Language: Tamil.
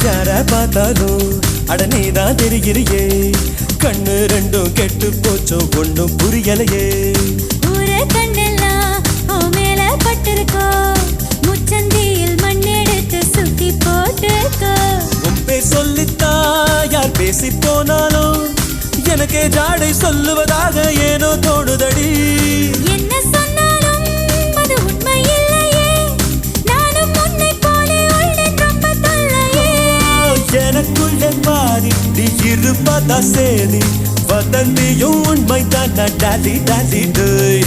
யார பார்த்தாலும் அட நீதான் தெரிகிறியே கண்ணு ரெண்டும் கெட்டு போச்சோ ஒண்ணும் புரியலையே ஊரே கண்ணெல்லாம் உன் மேல பட்டிருக்கோ முச்சந்தியில் மண்ணெடுத்து சுத்தி போட்டுக்கோ உன் பேர் சொல்லித்தா யார் பேசி போனாலும் எனக்கே ஜாடை சொல்லுவதாக ஏனோ தோணுதடி என்ன சொன்னாலும் அது உண்மை இல்லையே நானும் உன்னை போலே உள்ளேன் ரொம்ப தொல்லையே எனக்குள்ளே மாறி நீ இருப்பதா சேரி வதந்தியும் உண்மைதான் டாலி டாலி டேய்